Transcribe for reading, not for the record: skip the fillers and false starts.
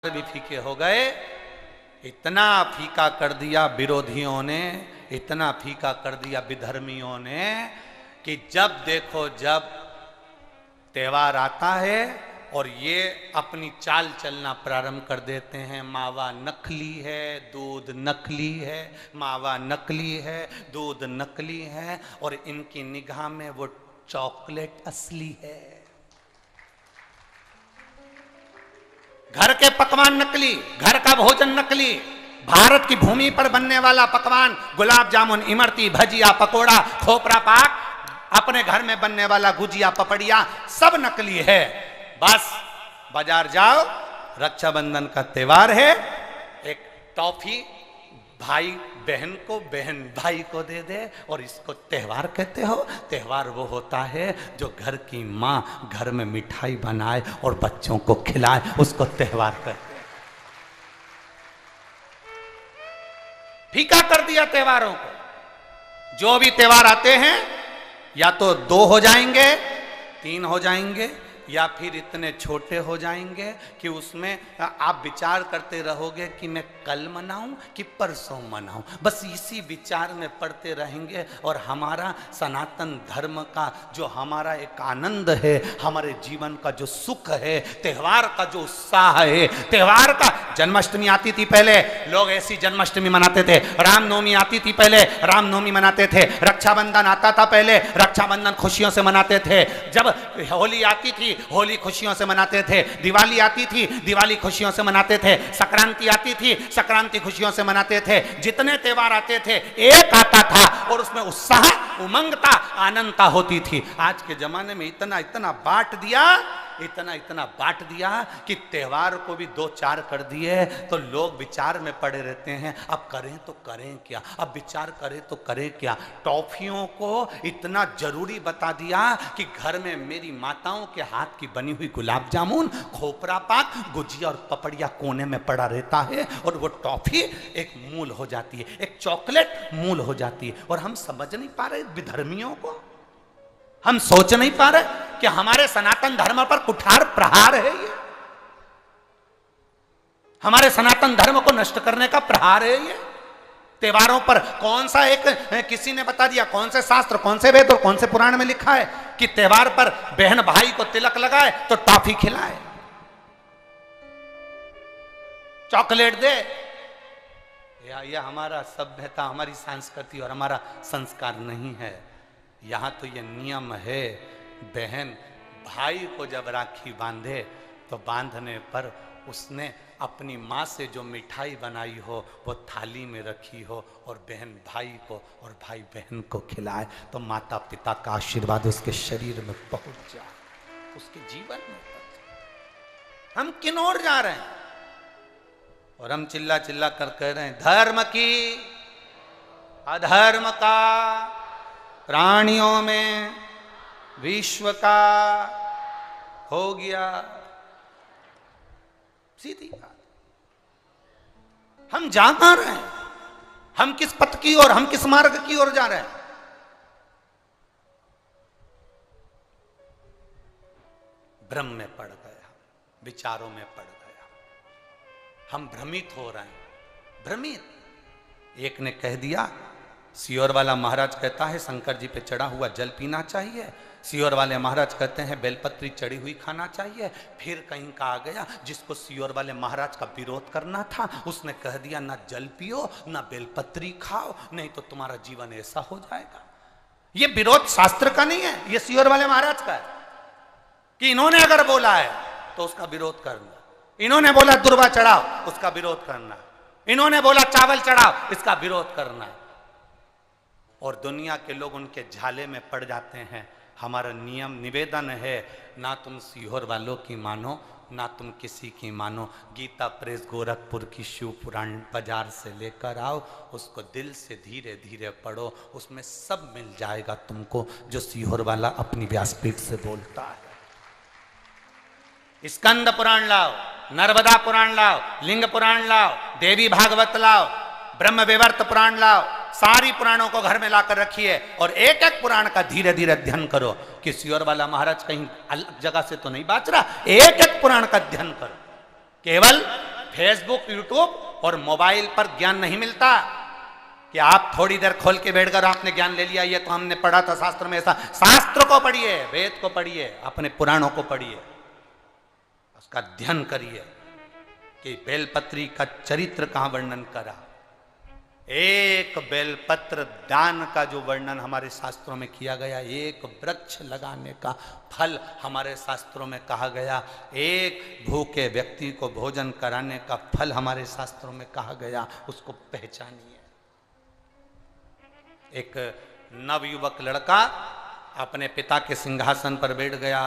भी फीके हो गए। इतना फीका कर दिया विरोधियों ने, इतना फीका कर दिया विधर्मियों ने कि जब देखो जब त्योहार आता है और ये अपनी चाल चलना प्रारंभ कर देते हैं। मावा नकली है, दूध नकली है, मावा नकली है, दूध नकली है, और इनकी निगाह में वो चॉकलेट असली है। घर के पकवान नकली, घर का भोजन नकली, भारत की भूमि पर बनने वाला पकवान गुलाब जामुन, इमरती, भजिया, पकोड़ा, खोपरा पाक, अपने घर में बनने वाला गुजिया, पपड़िया, सब नकली है। बस बाजार जाओ, रक्षाबंधन का त्योहार है, एक टॉफी भाई बहन को, बहन भाई को दे दे, और इसको त्योहार कहते हो। त्योहार वो होता है जो घर की माँ घर में मिठाई बनाए और बच्चों को खिलाए, उसको त्योहार कहते हैं। फीका कर दिया त्योहारों को। जो भी त्योहार आते हैं या तो 2 हो जाएंगे, 3 हो जाएंगे, या फिर इतने छोटे हो जाएंगे कि उसमें आप विचार करते रहोगे कि मैं कल मनाऊं कि परसों मनाऊं। बस इसी विचार में पड़ते रहेंगे। और हमारा सनातन धर्म का जो हमारा एक आनंद है, हमारे जीवन का जो सुख है, त्योहार का जो उत्साह है, त्योहार का, जन्माष्टमी आती थी पहले लोग ऐसी जन्माष्टमी मनाते थे, रामनवमी आती थी पहले रामनवमी मनाते थे, रक्षाबंधन आता था पहले रक्षाबंधन खुशियों से मनाते थे, जब होली आती थी होली खुशियों से मनाते थे, दिवाली आती थी दिवाली खुशियों से मनाते थे, संक्रांति आती थी संक्रांति खुशियों से मनाते थे। जितने त्योहार आते थे एक आता था और उसमें उत्साह, उमंगता, आनंदता होती थी। आज के जमाने में इतना इतना बांट दिया, इतना इतना बांट दिया कि त्योहार को भी 2-4 कर दिए तो लोग विचार में पड़े रहते हैं। अब करें तो करें क्या, अब विचार करें तो करें क्या। टॉफियों को इतना जरूरी बता दिया कि घर में मेरी माताओं के हाथ की बनी हुई गुलाब जामुन, खोपरा पाक, गुजिया और पपड़िया कोने में पड़ा रहता है, और वो टॉफी एक मूल हो जाती है, एक चॉकलेट मूल हो जाती है। और हम समझ नहीं पा रहे विधर्मियों को, हम सोच नहीं पा रहे कि हमारे सनातन धर्म पर कुठार प्रहार है ये, हमारे सनातन धर्म को नष्ट करने का प्रहार है ये। त्योहारों पर कौन सा एक, किसी ने बता दिया कौन से शास्त्र, कौन से वेद और कौन से पुराण में लिखा है कि त्योहार पर बहन भाई को तिलक लगाए तो टॉफी खिलाए, चॉकलेट दे। यह हमारा सभ्यता, हमारी संस्कृति और हमारा संस्कार नहीं है। यहाँ तो ये नियम है, बहन भाई को जब राखी बांधे तो बांधने पर उसने अपनी माँ से जो मिठाई बनाई हो वो थाली में रखी हो और बहन भाई को और भाई बहन को खिलाए, तो माता पिता का आशीर्वाद उसके शरीर में पहुंच जाए, उसके जीवन में। हम किन ओर जा रहे हैं? और हम चिल्ला चिल्ला कर कह रहे हैं धर्म की अधर्म का, प्राणियों में विश्व का हो गया। सीधी बात। हम जा कहां रहे हैं? हम किस पथ की ओर, हम किस मार्ग की ओर जा रहे हैं? भ्रम में पड़ गया, विचारों में पड़ गया, हम भ्रमित हो रहे हैं। भ्रमित। एक ने कह दिया, सियोर वाला महाराज कहता है शंकर जी पे चढ़ा हुआ जल पीना चाहिए, सियोर वाले महाराज कहते हैं बेलपत्री चढ़ी हुई खाना चाहिए। फिर कहीं का आ गया जिसको सियोर वाले महाराज का विरोध करना था, उसने कह दिया ना जल पियो ना बेलपत्री खाओ, नहीं तो तुम्हारा जीवन ऐसा हो जाएगा। ये विरोध शास्त्र का नहीं है, ये सियोर वाले महाराज का है कि इन्होंने अगर बोला है तो उसका विरोध करना, इन्होंने बोला दुर्वा चढ़ाओ उसका विरोध करना, इन्होंने बोला चावल चढ़ाओ इसका विरोध करना। और दुनिया के लोग उनके झाले में पड़ जाते हैं। हमारा नियम निवेदन है, ना तुम सीहोर वालों की मानो ना तुम किसी की मानो। गीता प्रेस गोरखपुर की शिव पुराण बाजार से लेकर आओ, उसको दिल से धीरे धीरे पढ़ो, उसमें सब मिल जाएगा तुमको जो सीहोर वाला अपनी व्यासपीठ से बोलता है। स्कंद पुराण लाओ, नर्मदा पुराण लाओ, लिंग पुराण लाओ, देवी भागवत लाओ, ब्रह्म विवर्त पुराण लाओ, सारी पुराणों को घर में लाकर रखिए और एक एक पुराण का धीरे धीरे अध्ययन करो कि सियोर वाला महाराज कहीं अलग जगह से तो नहीं बात रहा। एक एक पुराण का अध्ययन करो, केवल फेसबुक, यूट्यूब और मोबाइल पर ज्ञान नहीं मिलता कि आप थोड़ी देर खोल के बैठकर आपने ज्ञान ले लिया, ये तो हमने पढ़ा था शास्त्र में ऐसा। शास्त्र को पढ़िए, वेद को पढ़िए, अपने पुराणों को पढ़िए, उसका अध्ययन करिए कि बेलपत्री का चरित्र कहां वर्णन करा। एक बेलपत्र दान का जो वर्णन हमारे शास्त्रों में किया गया, एक वृक्ष लगाने का फल हमारे शास्त्रों में कहा गया, एक भूखे व्यक्ति को भोजन कराने का फल हमारे शास्त्रों में कहा गया, उसको पहचानिए। एक नवयुवक लड़का अपने पिता के सिंहासन पर बैठ गया,